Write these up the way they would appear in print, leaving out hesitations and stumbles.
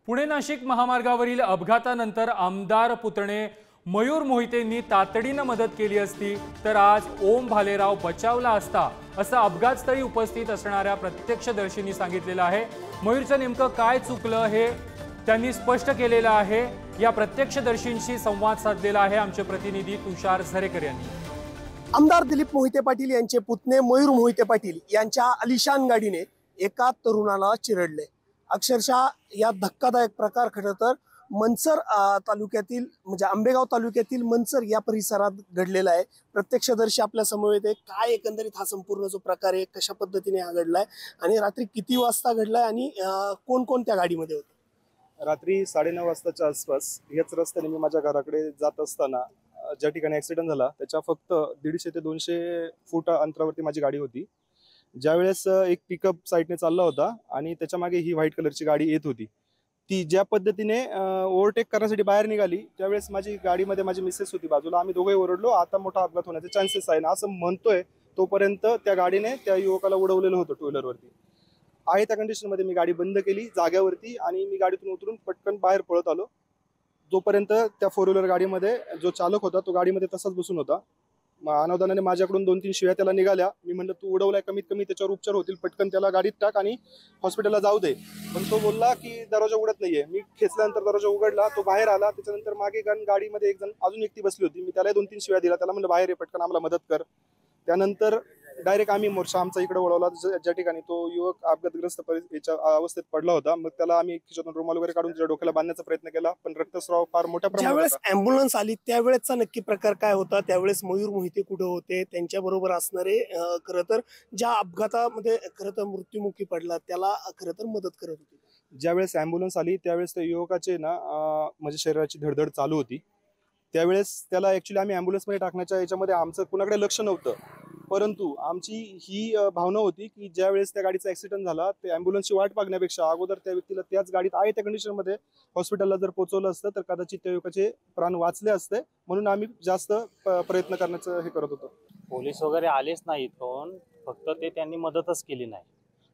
पुणे नाशिक महामार्गावरील अपघातानंतर आमदार पुतणे मयूर मोहितेंनी तातडीने मदत केली असती तर आज ओम भालेराव बचावला असता असं अपघातस्थळी उपस्थित असणाऱ्या प्रत्यक्षदर्शींनी सांगितलेलं आहे। मयूरचं नेमकं काय चुकलं हे त्यांनी स्पष्ट केलेलं आहे। या प्रत्यक्षदर्शींशी संवाद साधलेला आहे आमचे प्रतिनिधी तुषार झरेकर यांनी। आमदार दिलीप मोहिते पाटील यांचे पुतणे मयूर मोहिते पाटील यांच्या आलिशान गाडीने एका तरुणाला चिरडले। अक्षरशः या धक्कादायक प्रकार खरं तर मनसर तालुक्यातील म्हणजे आंबेगाव तालुक्यातील मनसर या परिसरात घडलेला आहे। प्रत्यक्षदर्शी आपल्या समोर येते। काय एकंदरीत हा संपूर्ण जो प्रकार आहे कशा पद्धतीने हा घडलाय आणि रात्री किती वाजता घडलाय आणि कोण कोण त्या गाडीमध्ये होते? रात्री 9:30 वाजताच्या आसपास याच रस्त्याने मी माझ्या घराकडे जात असताना ज्या ठिकाणी ऍक्सिडेंट झाला त्याच्या फक्त 150 ते 200 फूट अंतरावरती माझी गाडी होती। ज्यावेळेस एक पिकअप साईडने चालला होता आणि त्याच्या मागे ही व्हाईट कलरची गाडी येत होती। ती ज्या पद्धतीने ओव्हरटेक करण्यासाठी बाहेर निघाली त्यावेळेस माझी गाडीमध्ये माझी मिसेस होती बाजूला। आम्ही दोघे ओरडलो, आता मोठा अपघात होण्याचे चान्सेस आहे ना असं म्हणतोय तोपर्यंत त्या गाडीने त्या युवकाला उडवलेलं होतं टू व्हीलरवरती। आहे त्या कंडिशनमध्ये मी गाडी बंद केली जाग्यावरती आणि मी गाडीतून उतरून पटकन बाहेर पळत आलो। जोपर्यंत त्या 4 व्हीलर गाडीमध्ये जो चालक होता तो गाडीमध्ये तसाच बसून होता। अनावधानाने माझ्याकडून 2-3 शिव्या त्याला निघाल्या। मी म्हणलं तू उडवलाय, कमीत कमी त्याच्यावर उपचार होतील, पटकन त्याला गाडीत टाक आणि हॉस्पिटलला जाऊ दे। पण तो बोलला की दरवाजा उघडत नाहीये। मी खेचल्यानंतर दरवाजा उघडला, तो बाहेर आला। त्याच्यानंतर मागे गाडीमध्ये एक जण अजून व्यक्ती बसली होती। मी त्याला 2-3 शिव्या दिला। त्याला म्हणलं बाहेर ये, पटकन आम्हाला मदत कर। त्यानंतर डायरेक्ट आम्ही मोर्चा आमचा इकडे वळवला ज्या ठिकाणी तो युवक अपघातग्रस्त अवस्थेत पडला होता। मग त्याला आम्ही खिशातून रुमाल वगैरे काढून त्याच्या डोक्याला बांधण्याचा प्रयत्न केला, पण रक्तस्राव फार मोठ्या प्रमाणात ज्यावेळेस ॲम्ब्युलन्स आली त्यावेळेसचा नक्की प्रकार काय होता? त्यावेळेस मयूर मोहिते कुठे होते? त्यांच्या बरोबर असणारे खरं तर ज्या अपघातामध्ये खरं तर मृत्युमुखी पडला त्याला खरं तर मदत करत होती। ज्यावेळेस ॲम्ब्युलन्स आली त्यावेळेस त्या युवकाचे ना म्हणजे शरीराची धडधड चालू होती। त्यावेळेस त्याला ऍक्च्युली आम्ही ॲम्ब्युलन्समध्ये टाकण्याच्या याच्यामध्ये आमचं कुणाकडे लक्ष नव्हतं, परंतु आमची ही भावना होती की ज्या वेळेस त्या गाडीचा ऍक्सिडेंट झाला ते ॲम्ब्युलन्सची वाट बघण्यापेक्षा अगोदर त्या व्यक्तीला त्याच गाडीत आहे त्या कंडिशनमध्ये हॉस्पिटलला जर पोहोचवलं असतं तर कदाचित त्या युवकाचे प्राण वाचले असते। म्हणून आम्ही जास्त प्रयत्न करण्याचं हे करत होतो। पोलीस वगैरे आलेच नाहीत, पण फक्त त्यांनी मदतच केली नाही।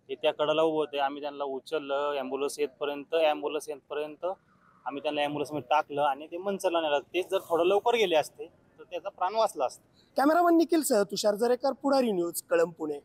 ते त्या कडेला उभे होते, आम्ही त्यांना उचललं ॲम्ब्युलन्स येतपर्यंत आम्ही त्यांना ॲम्ब्युलन्समध्ये टाकलं आणि ते मनसरला नेलं। ते जर थोडं लवकर गेले असते तर त्याचा प्राण वाचला असता। कॅमेरामन निखिल सह तुषार झरेकर, पुढारी न्यूज, कळंब, पुणे।